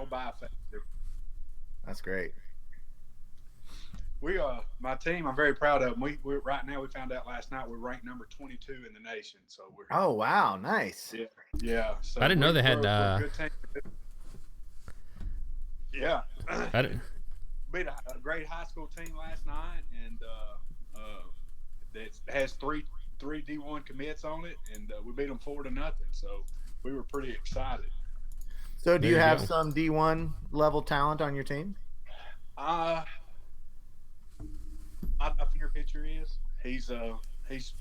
go by fast. That's great. My team, I'm very proud of them. We right now, we found out last night we're ranked number 22 in the nation. So Oh wow, nice. yeah, yeah. I So didn't know they had. we're a good team. Yeah, I didn't, beat a great high school team last night, and that has three D1 commits on it, and we beat them 4-0. So we were pretty excited. So do there you you have go. some D1 level talent on your team? Uh, I think your pitcher is he's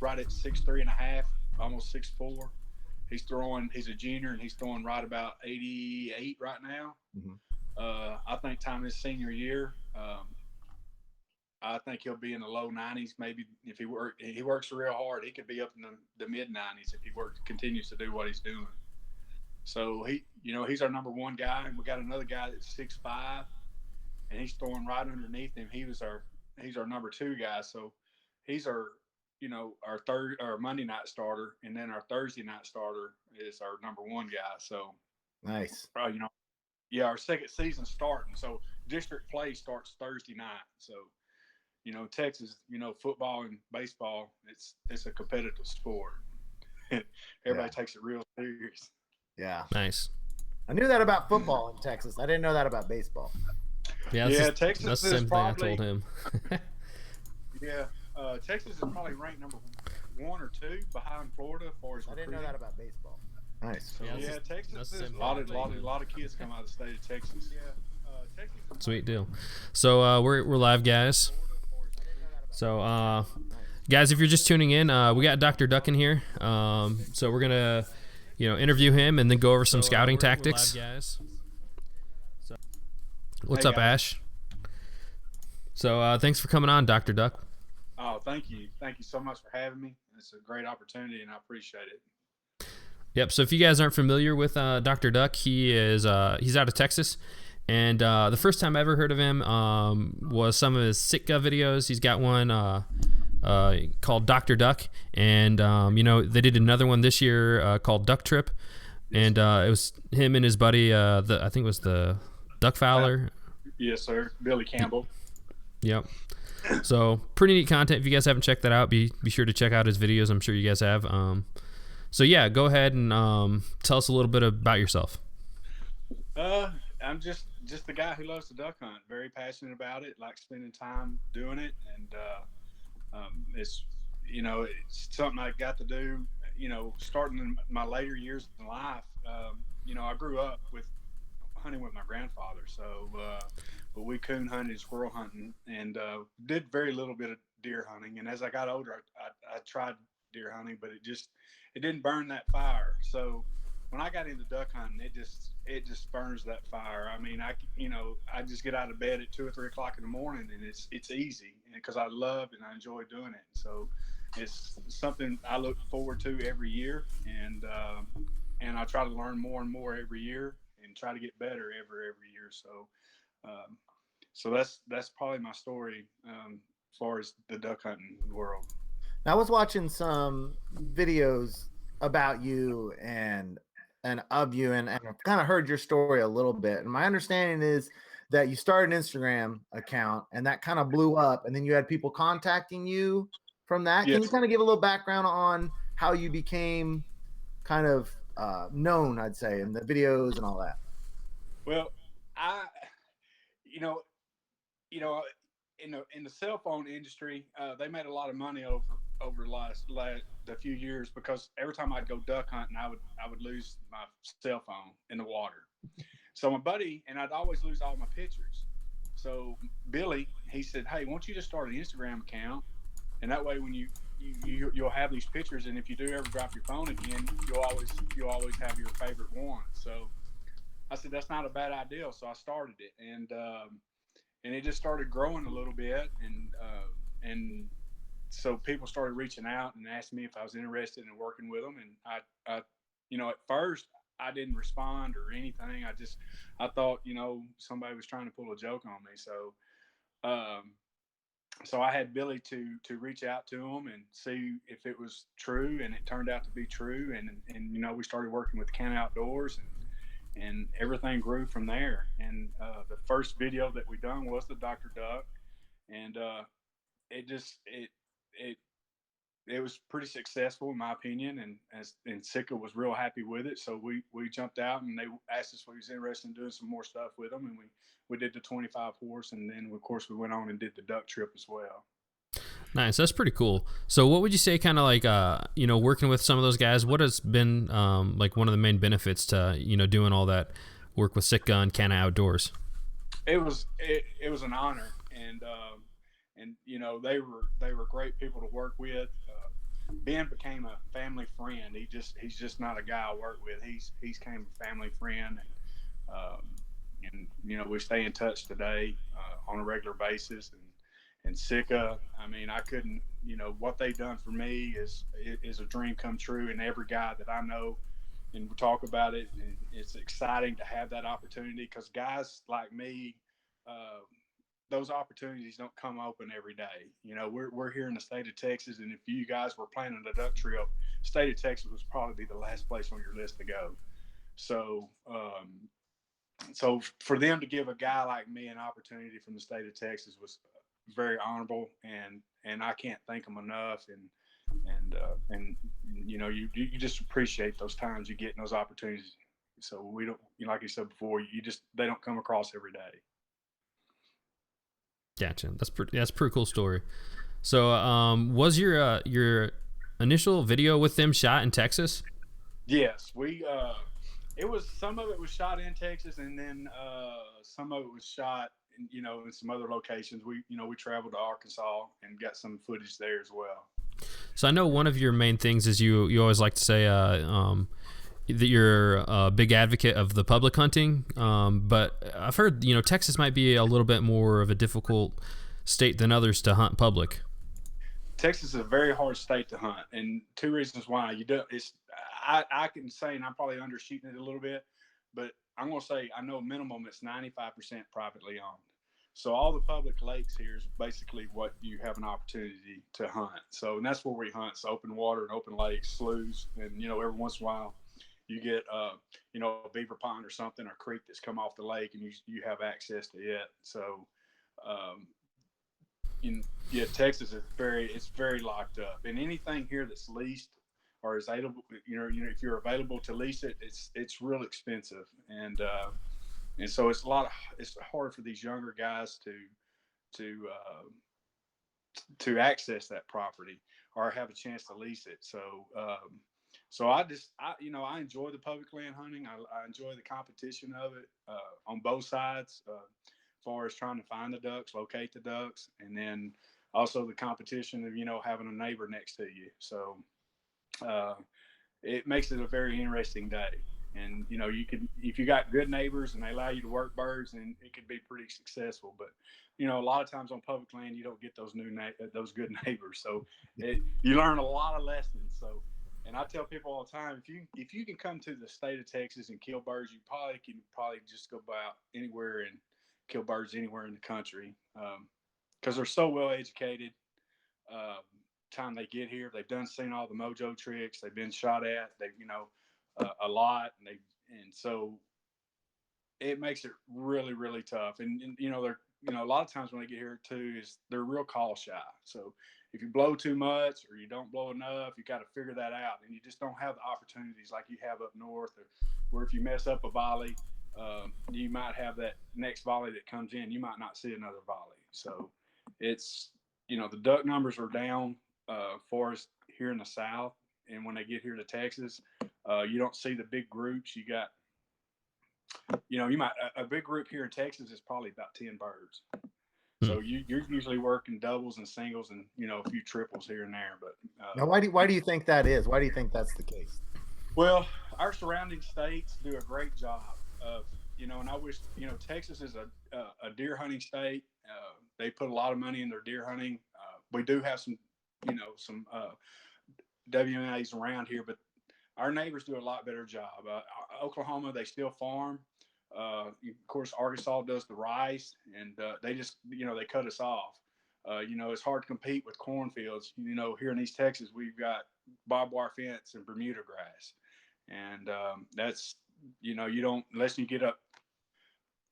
right at 6'3.5", almost 6'4". He's a junior and he's throwing right about 88 right now. Mm-hmm. I think time his senior year. I think he'll be in the low 90s. Maybe if he works real hard, he could be up in the mid 90s if he continues to do what he's doing. So he's our number one guy, and we got another guy that's 6'5", and he's throwing right underneath him. He's our number two guy. So he's our Monday night starter, and then our Thursday night starter is our number one guy. So Nice. yeah, our second season starting. So district play starts Thursday night. So Texas, football and baseball, it's a competitive sport. Everybody takes it real serious. Yeah. nice. I knew that about football in Texas. I didn't know that about baseball. Yeah, Texas that's the is same thing I probably told him. yeah. Texas is probably ranked number one or two behind Florida as far as I didn't know recruiting. that about baseball. Nice. So, Yeah, that's Texas the is same a lot thing of I told him. kids come out of the state of Texas. Yeah, Texas. Sweet deal. So we're live, guys. So guys, if you're just tuning in, we got Dr. Duck in here. So we're gonna interview him and then go over some scouting tactics. We're live, guys. What's Hey, up, guys. Ash? So thanks for coming on, Dr. Duck. Oh, thank you so much for having me. It's a great opportunity, and I appreciate it. Yep. So if you guys aren't familiar with Dr. Duck, he's out of Texas, and the first time I ever heard of him was some of his Sitka videos. He's got one called Dr. Duck, and they did another one this year called Duck Trip, and it was him and his buddy. I think it was the Duck Fowler. Yes, sir. Billy Campbell. Yep. So pretty neat content. If you guys haven't checked that out, be sure to check out his videos. I'm sure you guys have. So yeah, go ahead and tell us a little bit about yourself. I'm just the guy who loves to duck hunt. Very passionate about it. Like spending time doing it, and it's something I got to do. Starting in my later years in life. I grew up with hunting with my grandfather, so but we coon hunted, squirrel hunting, and did very little bit of deer hunting. And as I got older, I tried deer hunting, but it didn't burn that fire. So when I got into duck hunting, it just burns that fire. I mean, I just get out of bed at 2 or 3 o'clock in the morning, and it's easy because I love and I enjoy doing it. So it's something I look forward to every year, and I try to learn more and more every year, and try to get better every year. So that's probably my story as far as the duck hunting world. I was watching some videos about you and of you, and I've kind of heard your story a little bit. And my understanding is that you started an Instagram account and that kind of blew up, and then you had people contacting you from that. Yes. Can you kind of give a little background on how you became kind of known, I'd say, in the videos and all that? Well, I, you know, in the cell phone industry, they made a lot of money over the last a few years, because every time I'd go duck hunting, I would lose my cell phone in the water. So my buddy, and I'd always lose all my pictures. So Billy, he said, "Hey, why don't you just start an Instagram account, and that way when you'll have these pictures, and if you do ever drop your phone again, you'll always have your favorite one." So I said, "That's not a bad idea." So I started it, and it just started growing a little bit, and so people started reaching out and asking me if I was interested in working with them, and I at first I didn't respond or anything. I thought somebody was trying to pull a joke on me. So I had Billy to reach out to them and see if it was true, and it turned out to be true. And we started working with Can Outdoors, and everything grew from there. And the first video that we done was the Dr. Duck, and it just it it was pretty successful in my opinion, and Sika was real happy with it. So we jumped out and they asked us if we was interested in doing some more stuff with them, and we did the 25 horse, and then of course we went on and did the duck trip as well. Nice. That's pretty cool. So what would you say kind of like, working with some of those guys, what has been like one of the main benefits to, doing all that work with Sitka and Canna Outdoors? It was an honor, and they were great people to work with. Ben became a family friend. He's just not a guy I work with. He's came a family friend, and we stay in touch today on a regular basis. And Sika, I mean, I couldn't, what they've done for me is a dream come true. And every guy that I know, and we talk about it, and it's exciting to have that opportunity, because guys like me, uh, those opportunities don't come open every day. We're here in the state of Texas, and if you guys were planning a duck trip, state of Texas was probably the last place on your list to go. So, so for them to give a guy like me an opportunity from the state of Texas was very honorable, and I can't thank them enough. And you just appreciate those times you get in those opportunities. So we don't, like you said before, they don't come across every day. Gotcha. That's a pretty cool story. So, was your initial video with them shot in Texas? Yes, some of it was shot in Texas, and then some of it was shot in some other locations. We traveled to Arkansas and got some footage there as well. So I know one of your main things is you always like to say that you're a big advocate of the public hunting, but I've heard Texas might be a little bit more of a difficult state than others to hunt public. Texas is a very hard state to hunt, and two reasons why. I can say, and I'm probably undershooting it a little bit, but I'm gonna say I know minimum it's 95% privately owned. So all the public lakes here is basically what you have an opportunity to hunt. So, and that's where we hunt. It's open water and open lakes, sloughs, and every once in a while you get a beaver pond or something, or creek that's come off the lake, and you have access to it. So um, Texas is very locked up, and anything here that's leased or is able, if you're available to lease it, it's real expensive, and so it's hard for these younger guys to access that property or have a chance to lease it. So I enjoy the public land hunting. I enjoy the competition of it on both sides, as far as trying to find the ducks, locate the ducks, and then also the competition of having a neighbor next to you. So it makes it a very interesting day. And you can, if you got good neighbors and they allow you to work birds, then it could be pretty successful. But a lot of times on public land you don't get those good neighbors. So you learn a lot of lessons. So, and I tell people all the time, if you can come to the state of Texas and kill birds, you probably just go about anywhere and kill birds anywhere in the country, because they're so well educated. Time they get here, they've seen all the mojo tricks. They've been shot at. A lot, and so it makes it really, really tough. And they're a lot of times when they get here too, is they're real call shy. So if you blow too much or you don't blow enough, you got to figure that out, and you just don't have the opportunities like you have up north, or where if you mess up a volley, you might have that next volley that comes in, you might not see another volley. So it's the duck numbers are down for us here in the South, and when they get here to Texas, you don't see the big groups. You got, you might a big group here in Texas is probably about 10 birds. So you're usually working doubles and singles, and a few triples here and there. But now, why do you think that is? Why do you think that's the case? Well, our surrounding states do a great job of and I wish Texas is a deer hunting state. They put a lot of money in their deer hunting. We do have some some WMAs around here, but our neighbors do a lot better job. Oklahoma, they still farm. Of course, Arkansas does the rice, and they just, they cut us off. It's hard to compete with cornfields. Here in East Texas, we've got barbed wire fence and Bermuda grass, and you know, you don't, unless you get up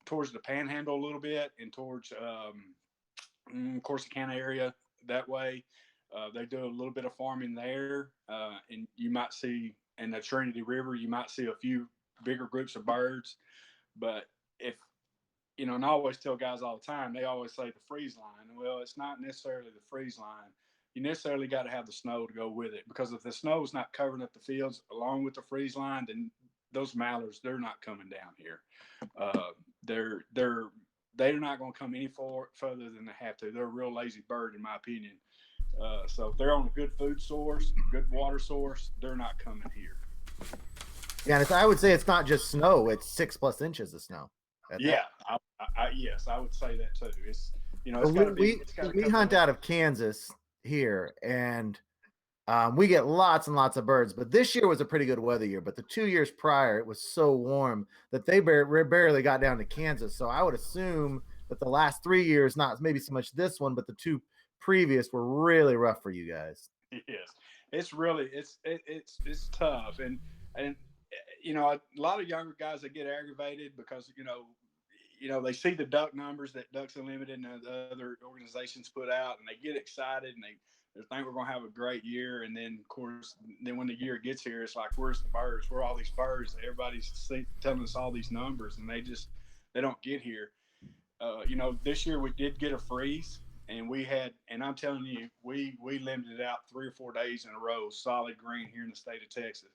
towards the Panhandle a little bit and towards Corsicana area that way. They do a little bit of farming there, and you might see in the Trinity River, you might see a few bigger groups of birds. But if you know, and I always tell guys all the time, they always say the freeze line. Well, it's not necessarily the freeze line. You necessarily got to have the snow to go with it, because if the snow is not covering up the fields along with the freeze line, then those mallards, they're not coming down here. Uh, they're not going to come any further than they have to. They're a real lazy bird, in my opinion. So if they're on a good food source, good water source, they're not coming here. Yeah, and I would say it's not just snow; it's 6+ inches of snow. Yeah, yes, I would say that too. It's, you know, it's we got to be. we hunt out of Kansas here, and we get lots and lots of birds. But this year was a pretty good weather year. But the 2 years prior, it was so warm that they barely got down to Kansas. So I would assume that the last 3 years, not maybe so much this one, but the two previous, were really rough for you guys. Yes, it's really it's tough, and you know, a lot of younger guys that get aggravated because they see the duck numbers that Ducks Unlimited and the other organizations put out, and they get excited and they think we're going to have a great year. And then, of course, then when the year gets here, it's like, where's the birds? Where are all these birds? Everybody's telling us all these numbers, and they don't get here. This year we did get a freeze, and and I'm telling you, we limited out 3 or 4 days in a row, solid green here in the state of Texas,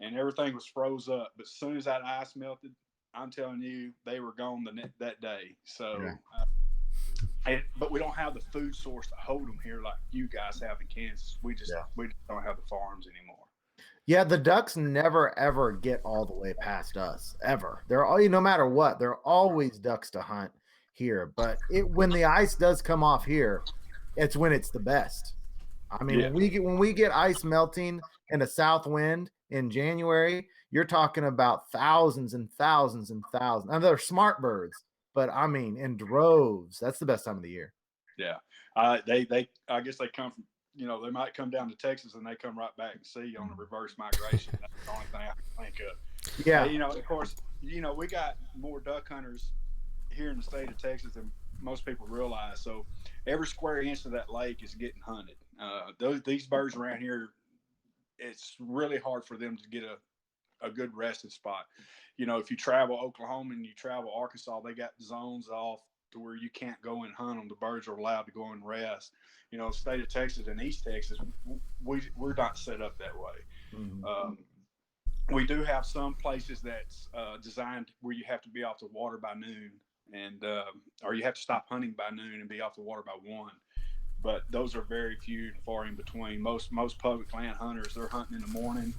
and everything was froze up. But as soon as that ice melted, I'm telling you, they were gone that day. So, but we don't have the food source to hold them here like you guys have in Kansas. We just don't have the farms anymore. Yeah, the ducks never ever get all the way past us ever. They're all, no matter what, they're always ducks to hunt here. But when the ice does come off here, it's when it's the best. I mean, when we get ice melting and a south wind in January, you're talking about thousands and thousands and thousands. And they're smart birds, but I mean, in droves. That's the best time of the year. Yeah, they I guess they come from, they might come down to Texas and they come right back and see on a reverse migration. That's the only thing I can think of. Yeah, of course, we got more duck hunters here in the state of Texas than most people realize. So every square inch of that lake is getting hunted. These birds around here, it's really hard for them to get a good resting spot. If you travel Oklahoma and you travel Arkansas, they got zones off to where you can't go and hunt them. The birds are allowed to go and rest. State of Texas and East Texas, we're not set up that way. Mm-hmm. We do have some places that's designed where you have to be off the water by noon, and or you have to stop hunting by noon and be off the water by 1. But those are very few and far in between. Most public land hunters, they're hunting in the morning,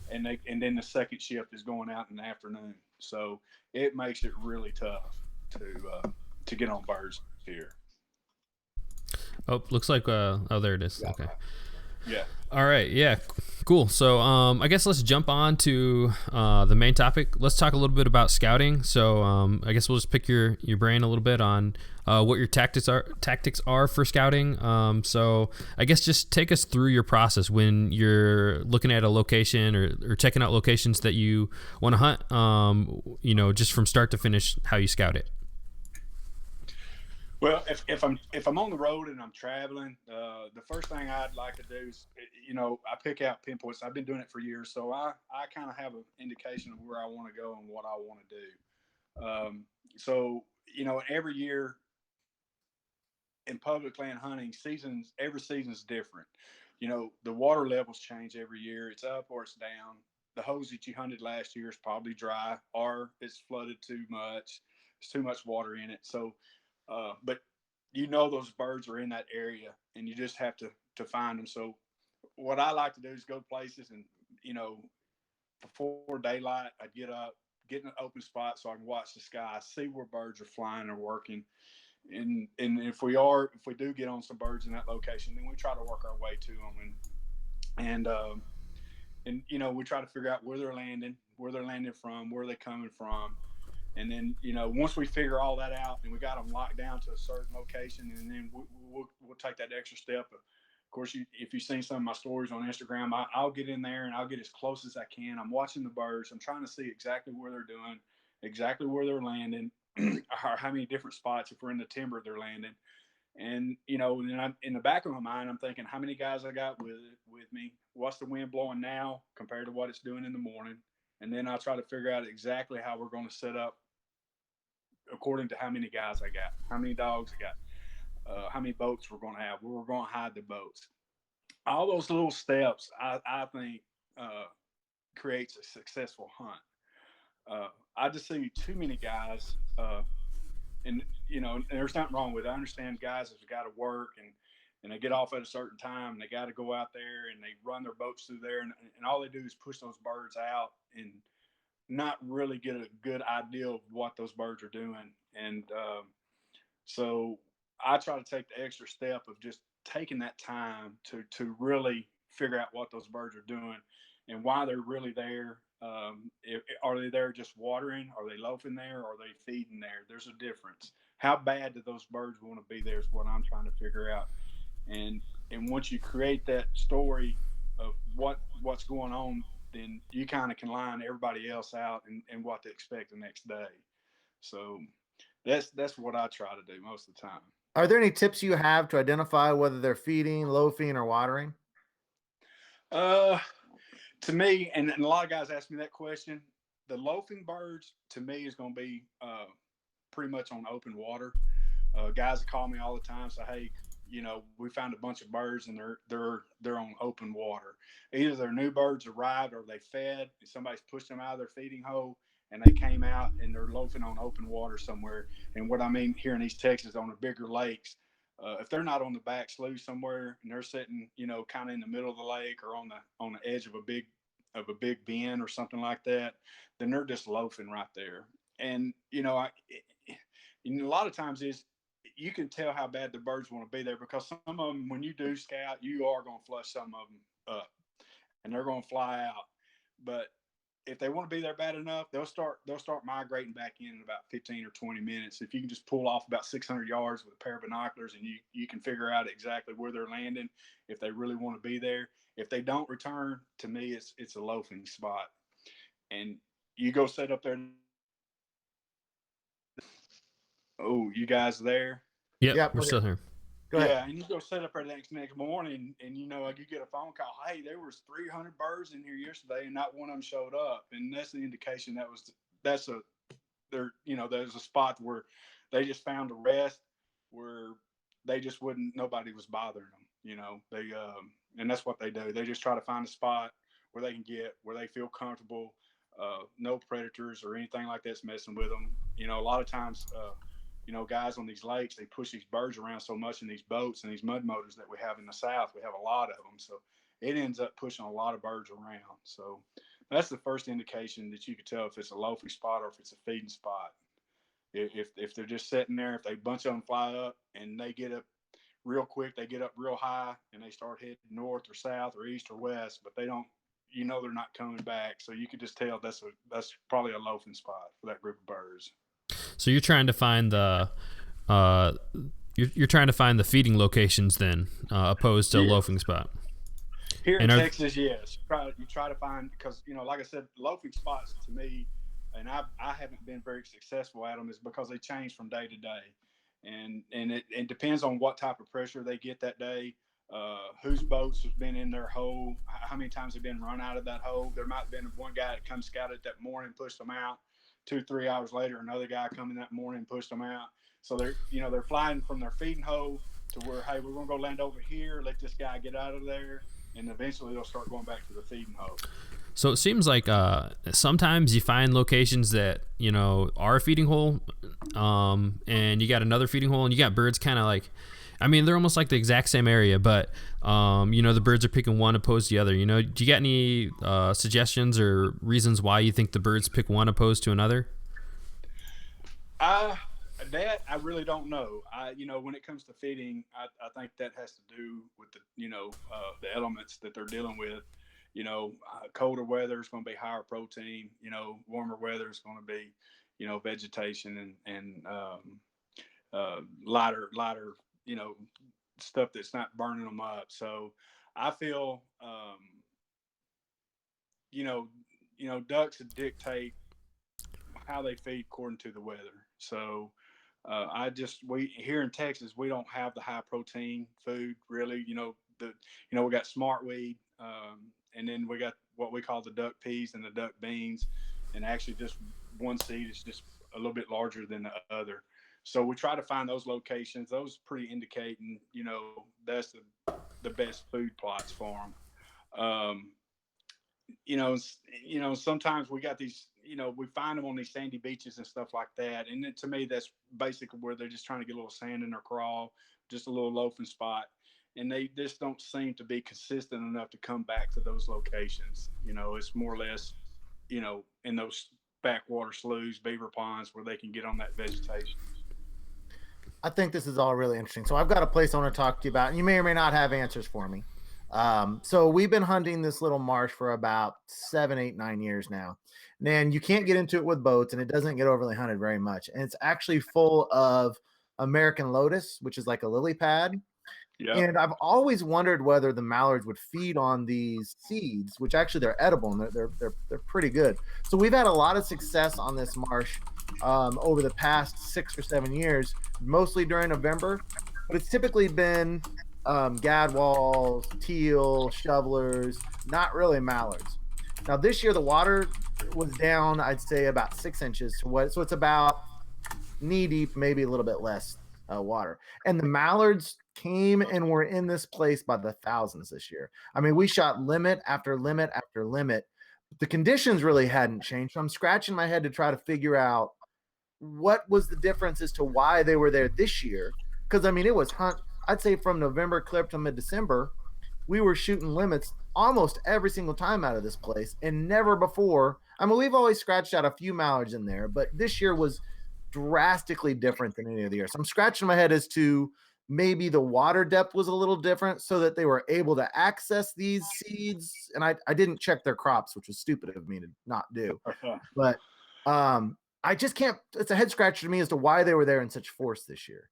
and then the second shift is going out in the afternoon. So it makes it really tough to get on birds here. Oh, looks like there it is. Yeah. Okay. Yeah. All right. Yeah. Cool. So I guess let's jump on to the main topic. Let's talk a little bit about scouting. So I guess we'll just pick your brain a little bit on what your tactics are for scouting. So I guess just take us through your process when you're looking at a location or checking out locations that you want to hunt. Just from start to finish, how you scout it. Well, if I'm on the road and I'm traveling, the first thing I'd like to do is, I pick out pinpoints. I've been doing it for years, so I kind of have an indication of where I want to go and what I want to do. So every year in public land hunting, every season's different. The water levels change every year. It's up or it's down. The hose that you hunted last year is probably dry, or it's flooded too much. There's too much water in it. So but those birds are in that area, and you just have to find them. So what I like to do is go places, and before daylight, I'd get up, get in an open spot so I can watch the sky, see where birds are flying or working, and if we do get on some birds in that location, then we try to work our way to them, and we try to figure out where they're landing from, where they're coming from. And then, once we figure all that out and we got them locked down to a certain location, and then we'll take that extra step of Of course, if you've seen some of my stories on Instagram, I'll get in there and I'll get as close as I can. I'm watching the birds. I'm trying to see exactly where they're doing, exactly where they're landing, or how many different spots, if we're in the timber, they're landing. And in the back of my mind, I'm thinking, how many guys I got with me? What's the wind blowing now compared to what it's doing in the morning? And then I'll try to figure out exactly how we're going to set up according to how many guys I got, how many dogs I got, how many boats we're going to have, where we're going to hide the boats. All those little steps, I think, creates a successful hunt. I just see too many guys, and there's nothing wrong with it. I understand guys have got to work and they get off at a certain time and they got to go out there and they run their boats through there and all they do is push those birds out and not really get a good idea of what those birds are doing. And so I try to take the extra step of just taking that time to really figure out what those birds are doing and why they're really there. Are they there just watering? Are they loafing there? Are they feeding there? There's a difference. How bad do those birds want to be there is what I'm trying to figure out. And once you create that story of what's going on, then you kind of can line everybody else out and what to expect the next day. So that's what I try to do most of the time. Are there any tips you have to identify whether they're feeding, loafing, or watering? Uh, to me, and a lot of guys ask me that question. The loafing birds, to me, is going to be pretty much on open water. Guys call me all the time, say, "Hey, we found a bunch of birds and they're on open water. Either their new birds arrived or they fed. And somebody's pushed them out of their feeding hole." And they came out and they're loafing on open water somewhere. And what I mean here in East Texas on the bigger lakes, if they're not on the back slough somewhere and they're sitting, kind of in the middle of the lake or on the edge of a big bend or something like that, then they're just loafing right there. And a lot of times is you can tell how bad the birds want to be there because some of them, when you do scout, you are going to flush some of them up, and they're going to fly out. But if they want to be there bad enough, they'll start migrating back in about 15 or 20 minutes. If you can just pull off about 600 yards with a pair of binoculars and you can figure out exactly where they're landing, if they really want to be there. If they don't return, to me, it's a loafing spot. And you go set up there. Oh, you guys there? Yep, we're still here. Go ahead. Yeah, and you go set up there the next morning, and you get a phone call. Hey, there was 300 birds in here yesterday, and not one of them showed up. And that's the indication there's a spot where they just found a rest where they just nobody was bothering them. They and that's what they do. They just try to find a spot where they can where they feel comfortable. No predators or anything like that's messing with them. A lot of times. Guys on these lakes, they push these birds around so much in these boats and these mud motors that we have in the South. We have a lot of them. So it ends up pushing a lot of birds around. So that's the first indication that you could tell if it's a loafing spot or if it's a feeding spot. If they're just sitting there, if a bunch of them fly up and they get up real quick, they get up real high and they start heading north or south or east or west, but they don't, they're not coming back. So you could just tell that's probably a loafing spot for that group of birds. So you're trying to find you're trying to find the feeding locations then, opposed to a loafing spot. Here in Texas, yes. You try to find, because like I said, loafing spots to me, and I haven't been very successful at them, is because they change from day to day, and it depends on what type of pressure they get that day, whose boats has been in their hole, how many times they've been run out of that hole. There might have been one guy that come scouted that morning, pushed them out. 2-3 hours later, another guy come in that morning and pushed them out. So they're flying from their feeding hole to where, hey, we're going to go land over here, let this guy get out of there, and eventually they'll start going back to the feeding hole. So it seems like sometimes you find locations that are a feeding hole, and you got another feeding hole, and you got birds kind of like, they're almost like the exact same area, but the birds are picking one opposed to the other. Do you got any suggestions or reasons why you think the birds pick one opposed to another? That I really don't know. When it comes to feeding, I think that has to do with the elements that they're dealing with. Colder weather is going to be higher protein. Warmer weather is going to be, vegetation and lighter, stuff that's not burning them up. So I feel, you know, ducks dictate how they feed according to the weather. So we here in Texas, we don't have the high protein food really. We got smart weed, and then we got what we call the duck peas and the duck beans, and actually just one seed is just a little bit larger than the other. So we try to find those locations. Those pretty indicating, that's the best food plots for them. Sometimes we got these, we find them on these sandy beaches and stuff like that. And then, to me, that's basically where they're just trying to get a little sand in their crawl, just a little loafing spot. And they just don't seem to be consistent enough to come back to those locations. It's more or less, in those backwater sloughs, beaver ponds, where they can get on that vegetation. I think this is all really interesting. So I've got a place I want to talk to you about, and you may or may not have answers for me. So we've been hunting this little marsh for about 7, 8, 9 years now. And you can't get into it with boats, and it doesn't get overly hunted very much. And it's actually full of American lotus, which is like a lily pad. Yep. And I've always wondered whether the mallards would feed on these seeds, which actually they're edible and they're pretty good. So we've had a lot of success on this marsh over the past 6 or 7 years, mostly during November, but it's typically been gadwalls, teal, shovelers, not really mallards. Now this year the water was down, I'd say about 6 inches to what, so it's about knee deep, maybe a little bit less water. And the mallards came and were in this place by the thousands this year. I mean, we shot limit after limit after limit. The conditions really hadn't changed. So I'm scratching my head to try to figure out what was the difference as to why they were there this year. Because I mean, it was I'd say from November clear to mid-December, we were shooting limits almost every single time out of this place, and never before. I mean, we've always scratched out a few mallards in there, but this year was drastically different than any of the years. So I'm scratching my head as to maybe the water depth was a little different so that they were able to access these seeds. And I didn't check their crops, which was stupid of me to not do. But I just can't, it's a head scratcher to me as to why they were there in such force this year.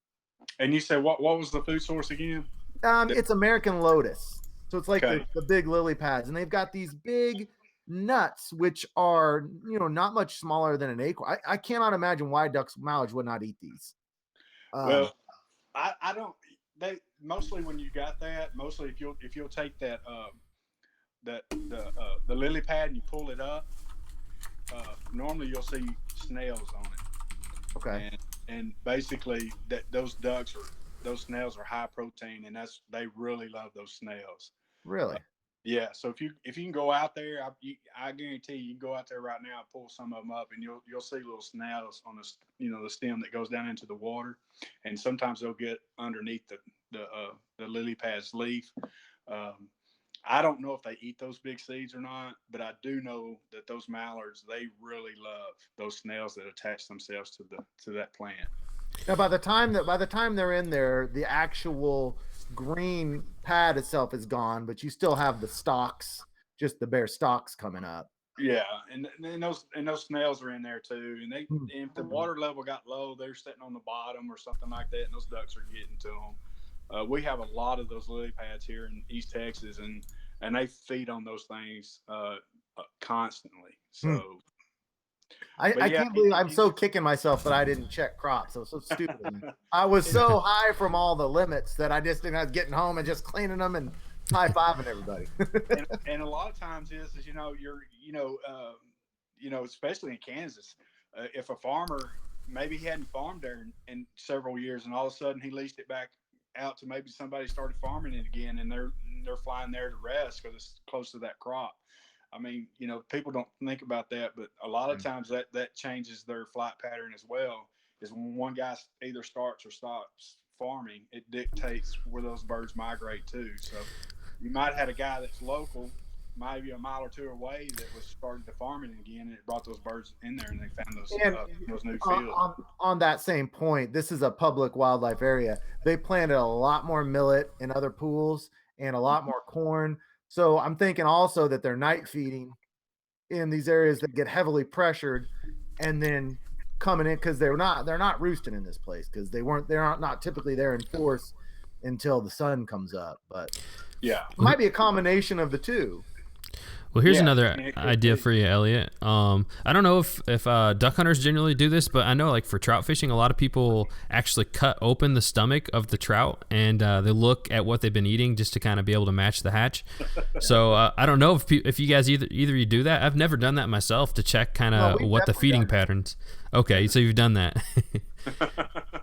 And you said what was the food source again? It's American lotus. So it's like the big lily pads, and they've got these big nuts, which are, not much smaller than an acorn. I cannot imagine why mallards would not eat these. Well, I don't. They mostly when you got that, mostly if you'll take that the lily pad and you pull it up, normally you'll see snails on it. Okay. And basically those snails are high protein, and they really love those snails. Really? Yeah. So if you can go out there, I guarantee you can go out there right now and pull some of them up, and you'll see little snails on the stem that goes down into the water, and sometimes they'll get underneath the lily pad's leaf. I don't know if they eat those big seeds or not, but I do know that those mallards, they really love those snails that attach themselves to that plant. Now, by the time they're in there, the actual green pad itself is gone, but you still have the stalks, just the bare stalks coming up. Yeah, and those snails are in there too. And if the water level got low, they're sitting on the bottom or something like that, and those ducks are getting to them. We have a lot of those lily pads here in East Texas, and they feed on those things constantly. So. I can't believe I'm so kicking myself that I didn't check crops. It was so stupid. I was so high from all the limits that I just didn't. I was getting home and just cleaning them and high-fiving everybody. and a lot of times you're especially in Kansas, if a farmer, maybe he hadn't farmed there in several years, and all of a sudden he leased it back out to maybe somebody started farming it again, and they're flying there to rest because it's close to that crop. I mean, people don't think about that, but a lot of times that changes their flight pattern as well. Is when one guy either starts or stops farming, it dictates where those birds migrate to. So you might have had a guy that's local, maybe a mile or two away, that was started to farming again, and it brought those birds in there, and they found those new fields. On that same point, this is a public wildlife area. They planted a lot more millet in other pools and a lot more corn. So I'm thinking also that they're night feeding in these areas that get heavily pressured, and then coming in because they're not roosting in this place because they're not typically there in force until the sun comes up. But Yeah. it might be a combination of the two. Well, here's Yeah, another I mean, it could idea be. for you, Elliot. I don't know if duck hunters generally do this, but I know like for trout fishing, a lot of people actually cut open the stomach of the trout and they look at what they've been eating just to kind of be able to match the hatch. So I don't know if you guys either you do that. I've never done that myself to check kind No, of we've what the definitely feeding done that. patterns. Okay, so you've done that.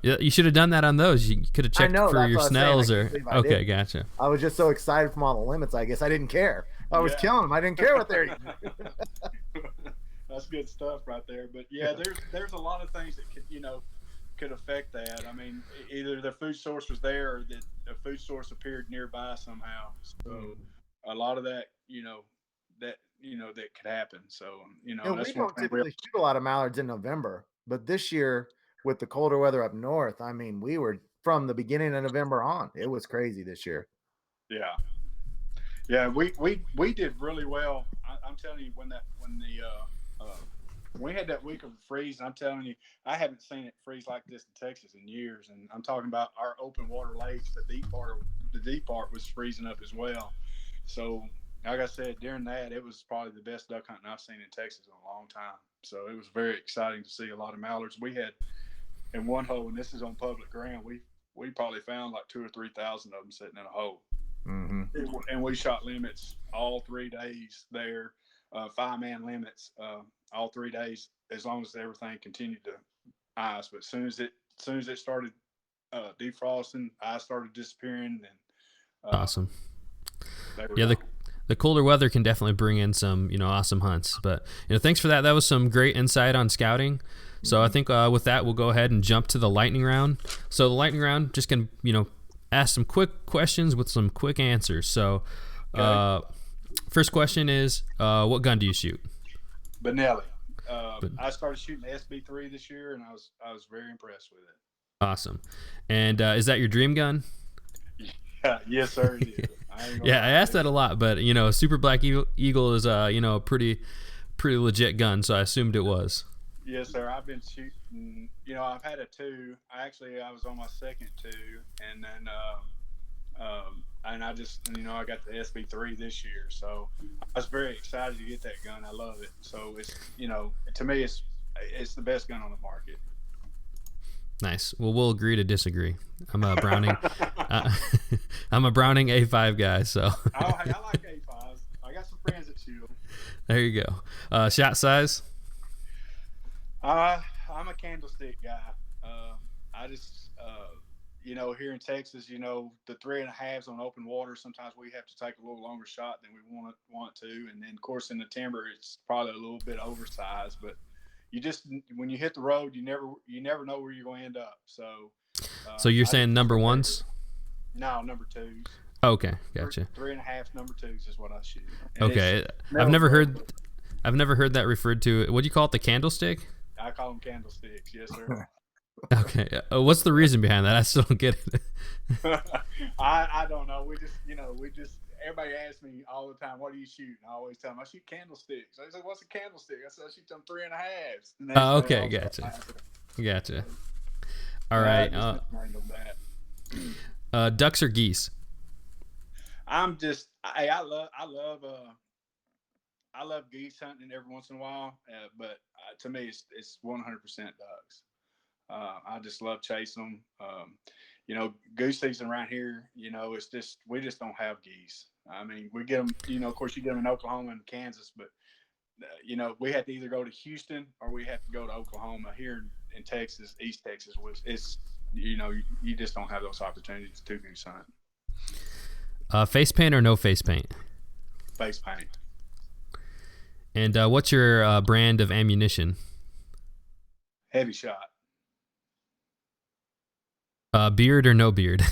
Yeah, you should have done that on those. You could have checked know, for that's your what I was saying. I snells can't or believe I okay, didn't. gotcha. I was just so excited from all the limits. I guess I didn't care. I was Yeah. killing them. I didn't care what they're eating. That's good stuff right there. But yeah, there's a lot of things that could affect that. I mean, either the food source was there or that a food source appeared nearby somehow. So a lot of that, that could happen. So We that's one don't thing. typically shoot a lot of mallards in November, but this year with the colder weather up north, I mean, we were from the beginning of November on. It was crazy this year. Yeah. Yeah, we did really well. I'm telling you, when we had that week of freeze, and I'm telling you, I haven't seen it freeze like this in Texas in years. And I'm talking about our open water lakes. The deep part was freezing up as well. So, like I said, during that, it was probably the best duck hunting I've seen in Texas in a long time. So it was very exciting to see a lot of mallards. We had in one hole, and this is on public ground. We probably found like 2,000 or 3,000 of them sitting in a hole. Mm-hmm. And we shot limits all 3 days there, 5-man limits all 3 days, as long as everything continued to ice. But as soon as it started defrosting, ice started disappearing, and Awesome. yeah, the colder weather can definitely bring in some awesome hunts. But thanks for that. That was some great insight on scouting. So I think with that we'll go ahead and jump to the lightning round. So the lightning round just can ask some quick questions with some quick answers. So first question is what gun do you shoot? Benelli. I started shooting the SB3 this year, and I was very impressed with it. Awesome. And is that your dream gun? Yeah, yes, sir. It is. I asked that a lot, but Super Black Eagle is a pretty legit gun, so I assumed it was. Yes, sir. I've been shooting. I've had a 2. I was on my second 2, and then and I just I got the SB3 this year, so I was very excited to get that gun. I love it. So it's to me it's the best gun on the market. Nice. Well, we'll agree to disagree. I'm a Browning. I'm a Browning A5 guy. So. Oh, hey, I like A5s. I got some friends that shoot them. There you go. Shot size. I'm a candlestick guy. I just here in Texas, the 3.5s on open water. Sometimes we have to take a little longer shot than we want to, and then of course in the timber it's probably a little bit oversized, but. When you hit the road, you never know where you're going to end up. So you're saying number 1s? No, number 2s. Okay, gotcha. 3.5 number 2s is what I shoot. And okay, I've never heard that referred to. What do you call it? The candlestick? I call them candlesticks. Yes, sir. Okay, what's the reason behind that? I still don't get it. I don't know. We just everybody asks me all the time, what do you shoot? And I always tell them I shoot candlesticks. I said, what's a candlestick? I said, I shoot them 3.5s. Oh, okay, gotcha. All right. Ducks or geese? I love geese hunting every once in a while, but to me it's 100% ducks. I just love chasing them. Goose season right here, it's just we just don't have geese. I mean, we get them, of course you get them in Oklahoma and Kansas, but we have to either go to Houston or we have to go to Oklahoma. Here in Texas, East Texas, you just don't have those opportunities to goose hunt. Face paint or no face paint? Face paint. And what's your brand of ammunition? Heavy shot. Beard or no beard?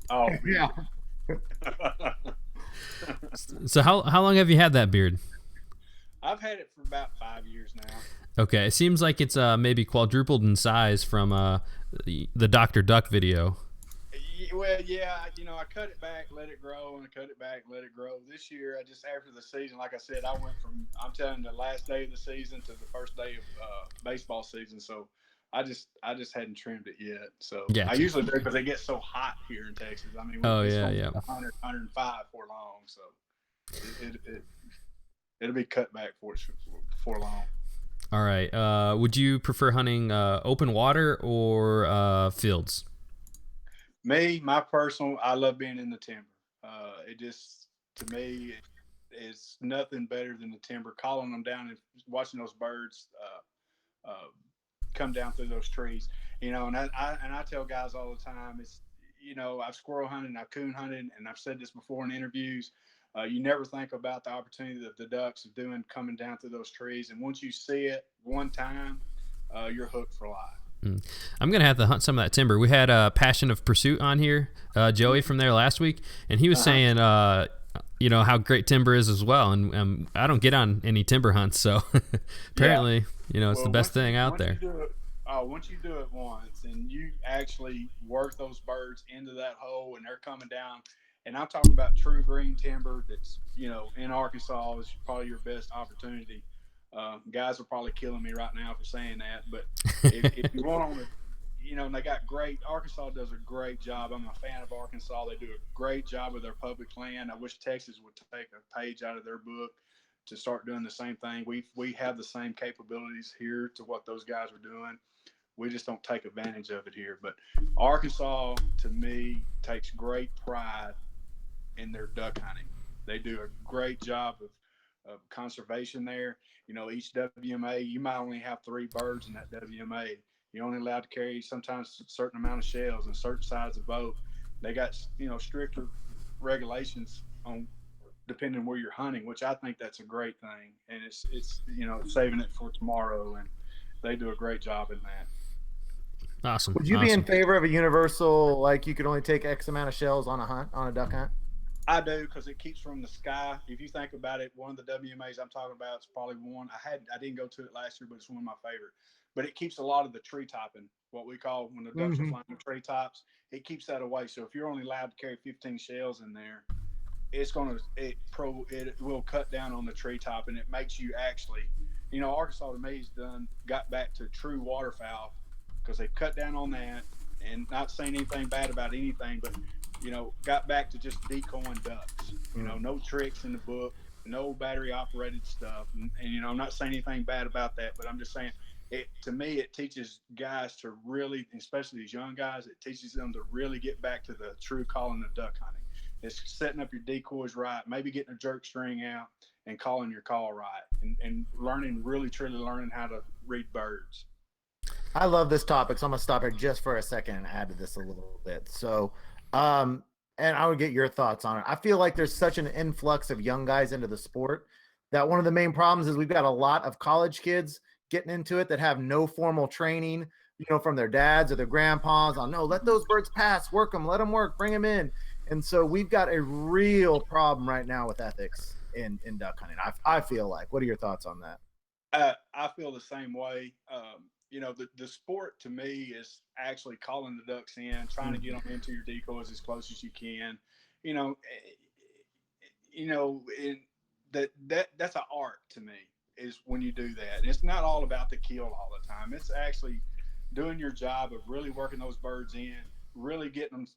Oh, yeah. So how long have you had that beard? I've had it for about 5 years now. Okay, it seems like it's maybe quadrupled in size from the Dr. Duck video. Well, yeah, I cut it back, let it grow, and I cut it back, let it grow. This year, after the season, like I said, I went from, I'm telling you, the last day of the season to the first day of baseball season. So I just hadn't trimmed it yet. So I Gotcha. usually do because it gets so hot here in Texas. I mean, Oh it's yeah, going to yeah. be 100, 105 for long. So it'll be cut back for long. All right. Would you prefer hunting open water or fields? Me, my personal, I love being in the timber. It just, to me, it's nothing better than the timber. Calling them down and watching those birds come down through those trees. And I tell guys all the time, I've squirrel hunted, I've coon hunted, and I've said this before in interviews. You never think about the opportunity that the ducks are doing coming down through those trees, and once you see it one time, you're hooked for life. I'm gonna have to hunt some of that timber. We had Passion of Pursuit on here, Joey from there last week, and he was saying, how great timber is as well. And I don't get on any timber hunts, so apparently, it's the best thing out there. Once you do it once, and you actually work those birds into that hole, and they're coming down, and I'm talking about true green timber that's in Arkansas is probably your best opportunity. Guys are probably killing me right now for saying that, but if you want on and they got great. Arkansas does a great job. I'm a fan of Arkansas. They do a great job with their public land. I wish Texas would take a page out of their book to start doing the same thing. We have the same capabilities here to what those guys are doing. We just don't take advantage of it here. But Arkansas, to me, takes great pride in their duck hunting. They do a great job of conservation there. Each WMA, you might only have 3 birds in that WMA. You're only allowed to carry sometimes a certain amount of shells and certain size of boat. They got, stricter regulations on depending on where you're hunting, which I think that's a great thing. And it's saving it for tomorrow. And they do a great job in that. Awesome. Would you be in favor of a universal, like you could only take X amount of shells on a duck hunt? I do, because it keeps from the sky. If you think about it, one of the WMAs I'm talking about is probably one I didn't go to it last year, but it's one of my favorite. But it keeps a lot of the tree topping, what we call when the ducks are flying the tree tops. It keeps that away. So if you're only allowed to carry 15 shells in there, it will cut down on the tree top, and it makes you actually, Arkansas to me got back to true waterfowl because they cut down on that, and not saying anything bad about anything, but got back to just decoying ducks. No tricks in the book, no battery operated stuff. And I'm not saying anything bad about that, but I'm just saying to me, it teaches guys to really, especially these young guys, it teaches them to really get back to the true calling of duck hunting. It's setting up your decoys right, maybe getting a jerk string out and calling your call right, and really truly learning how to read birds. I love this topic, so I'm gonna stop here just for a second and add to this a little bit. So, and I would get your thoughts on it. I feel like there's such an influx of young guys into the sport that one of the main problems is we've got a lot of college kids getting into it that have no formal training, from their dads or their grandpas on, no, let those birds pass, work them, let them work, bring them in. And so we've got a real problem right now with ethics in duck hunting. I feel like, what are your thoughts on that? I feel the same way. The sport to me is actually calling the ducks in, trying to get them into your decoys as close as you can. That's an art to me, is when you do that. And it's not all about the kill all the time. It's actually doing your job of really working those birds in, really getting them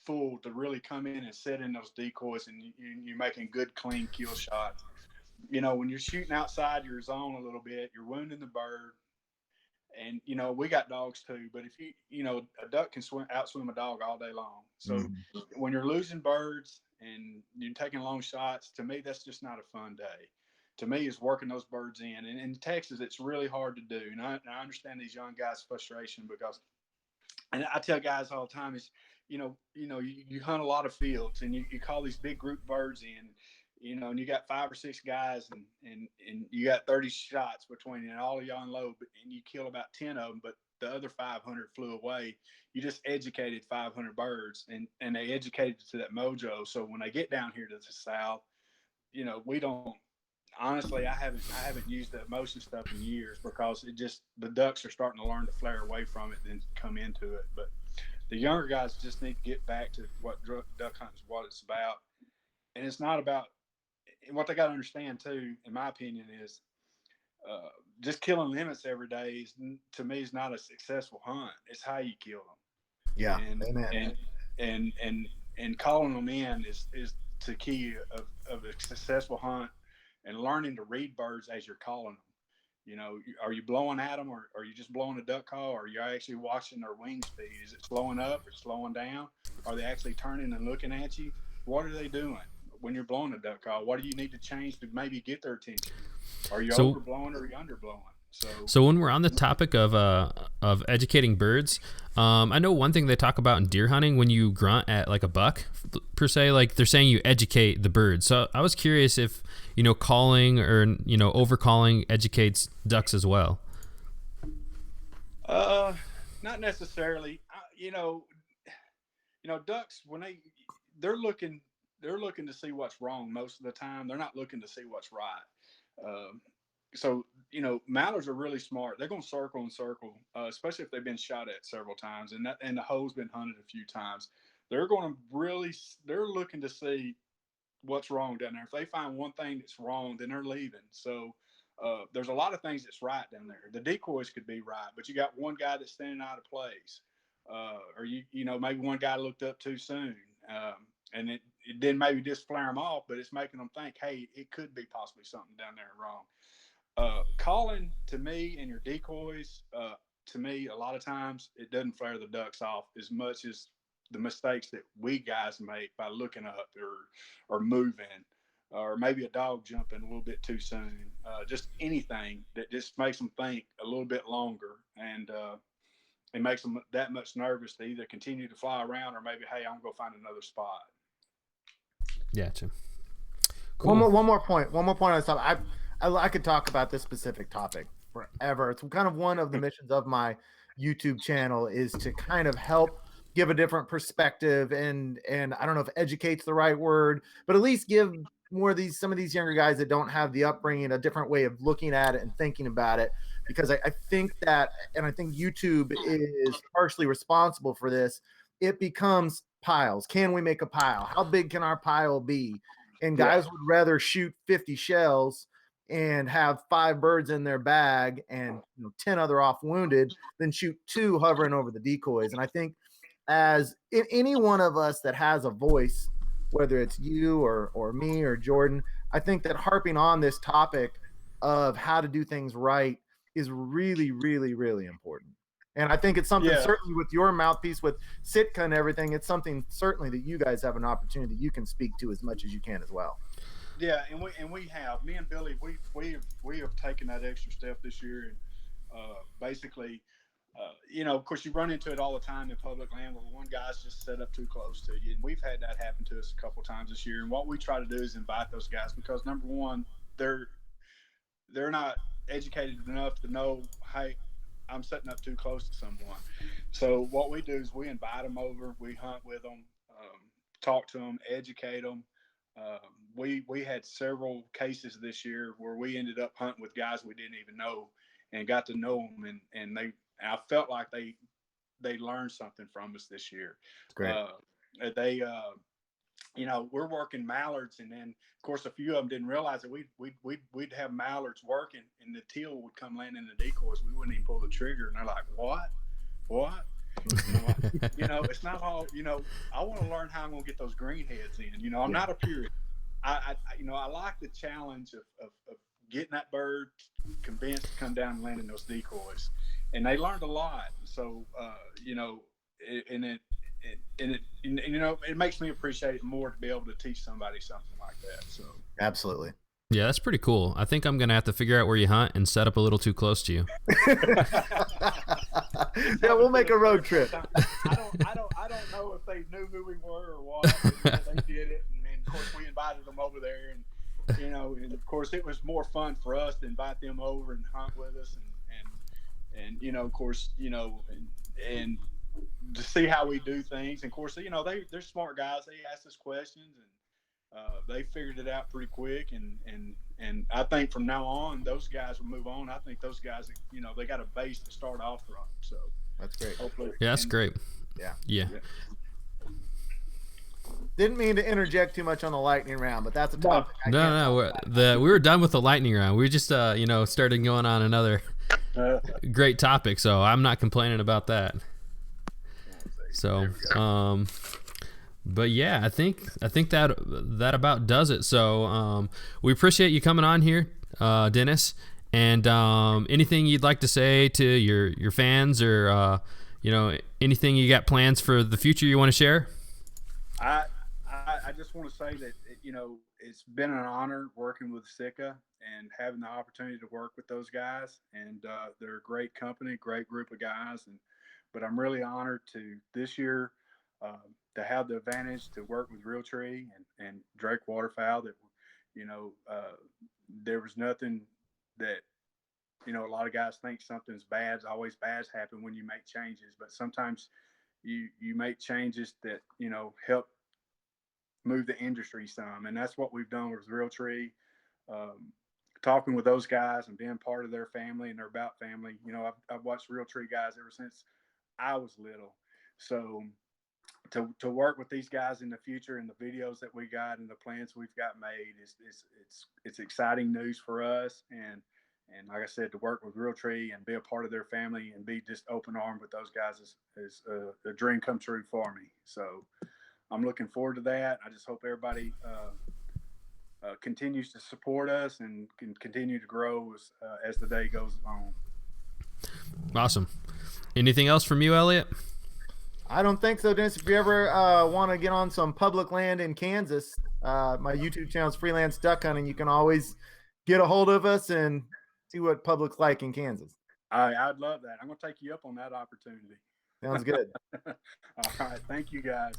full to really come in and set in those decoys, and you're making good, clean kill shots. When you're shooting outside your zone a little bit, you're wounding the bird. And we got dogs too, but if a duck can outswim a dog all day long. So when you're losing birds and you're taking long shots, to me that's just not a fun day. To me, is working those birds in. And in Texas, it's really hard to do. And I understand these young guys' frustration because, and I tell guys all the time, is you hunt a lot of fields, and you call these big group birds in. And you got 5 or 6 guys, and you got 30 shots between you, and all of y'all unload, and you kill about 10 of them, but the other 500 flew away. You just educated 500 birds, and they educated to that mojo. So when they get down here to the South, we don't. Honestly, I haven't used the motion stuff in years because the ducks are starting to learn to flare away from it and come into it. But the younger guys just need to get back to what duck hunting is, what it's about, and it's not about. And what they got to understand too, in my opinion, is just killing limits every day to me is not a successful hunt. It's how you kill Yeah. them, and Amen. and calling them in is the key of a successful hunt, and learning to read birds as you're calling them. Are you blowing at them, or are you just blowing a duck call, or are you actually watching their wing speed? Is it slowing up or slowing down? Are they actually turning and looking at you? What are they doing when you're blowing a duck call? What do you need to change to maybe get their attention? Are you So overblowing or are you underblowing? So when we're on the topic of educating birds, I know one thing they talk about in deer hunting when you grunt at like a buck per se, like they're saying you educate the bird. So I was curious if calling or over calling educates ducks as well. Not necessarily. Ducks when they're looking to see what's wrong most of the time. They're not looking to see what's right. So mallards are really smart. They're going to circle and circle, especially if they've been shot at several times and the hole's been hunted a few times. They're looking to see what's wrong down there. If they find one thing that's wrong, then they're leaving. So there's a lot of things that's right down there. The decoys could be right, but you got one guy that's standing out of place, or maybe one guy looked up too soon, and it didn't maybe just flare them off, but it's making them think, hey, it could be possibly something down there wrong. Calling to me and your decoys, to me, a lot of times it doesn't flare the ducks off as much as the mistakes that we guys make by looking up or moving, or maybe a dog jumping a little bit too soon. Just anything that just makes them think a little bit longer, and it makes them that much nervous to either continue to fly around or maybe, hey, I'm gonna go find another spot. Gotcha. Cool. One more point on this topic. I could talk about this specific topic forever. It's kind of one of the missions of my YouTube channel is to kind of help give a different perspective and I don't know if educate's the right word, but at least give some of these younger guys that don't have the upbringing a different way of looking at it and thinking about it. Because I think that, and I think YouTube is partially responsible for this, it becomes piles. Can we make a pile? How big can our pile be? And guys would rather shoot 50 shells and have 5 birds in their bag and 10 other off wounded than shoot 2 hovering over the decoys. And I think as in any one of us that has a voice, whether it's you or me or Jordan, I think that harping on this topic of how to do things right is really, really, really important. And I think it's something certainly with your mouthpiece with Sitka and everything, it's something certainly that you guys have an opportunity you can speak to as much as you can as well. Yeah, and we have, me and Billy, we have taken that extra step this year, and basically, of course, you run into it all the time in public land where one guy's just set up too close to you, and we've had that happen to us a couple times this year. And what we try to do is invite those guys because number one, they're not educated enough to know, hey, I'm setting up too close to someone. So what we do is we invite them over, we hunt with them, talk to them, educate them. We had several cases this year where we ended up hunting with guys we didn't even know and got to know them, and I felt like they learned something from us this year. Great. We're working mallards, and then of course a few of them didn't realize that we'd have mallards working, and the teal would come land in the decoys. We wouldn't even pull the trigger, and they're like, "What?" It's not all. I want to learn how I'm gonna get those greenheads in. I'm not a purist. I like the challenge of getting that bird convinced to come down and land in those decoys, and they learned a lot. So it makes me appreciate it more to be able to teach somebody something like that. So absolutely. Yeah, that's pretty cool. I think I'm gonna have to figure out where you hunt and set up a little too close to you. Yeah, we'll make a road trip. I don't know if they knew who we were or what. They did it, and of course we invited them over there, and of course it was more fun for us to invite them over and hunt with us, and of course and to see how we do things. And of course they're smart guys. They asked us questions and. They figured it out pretty quick, and I think from now on those guys will move on. I think those guys, they got a base to start off from. So that's great. Hopefully, yeah, that's great. Yeah. Didn't mean to interject too much on the lightning round, but that's a topic. No. We were done with the lightning round. We just, started going on another great topic. So I'm not complaining about that. So, but yeah, I think that about does it. So, we appreciate you coming on here, Dennis. And anything you'd like to say to your fans, or anything you got plans for the future you want to share? I just want to say that it's been an honor working with Sika and having the opportunity to work with those guys, and they're a great company, great group of guys, but I'm really honored to this year to have the advantage to work with Realtree and Drake Waterfowl. That there was nothing that a lot of guys think something's bad. Always bad's happen when you make changes, but sometimes you make changes that help move the industry some, and that's what we've done with Realtree. Talking with those guys and being part of their family and their about family. I've watched Realtree guys ever since I was little. So to work with these guys in the future and the videos that we got and the plans we've got made it's exciting news for us. And like I said, to work with Realtree and be a part of their family and be just open armed with those guys is a dream come true for me. So I'm looking forward to that. I just hope everybody continues to support us and can continue to grow as the day goes on. Awesome. Anything else from you, Elliot? I don't think so, Dennis. If you ever want to get on some public land in Kansas, my YouTube channel is Freelance Duck Hunting. You can always get a hold of us and see what public's like in Kansas. I'd love that. I'm going to take you up on that opportunity. Sounds good. All right. Thank you, guys.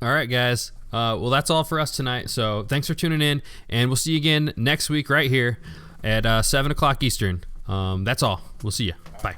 All right, guys. Well, that's all for us tonight. So thanks for tuning in, and we'll see you again next week right here at 7 o'clock Eastern. That's all. We'll see you. Bye.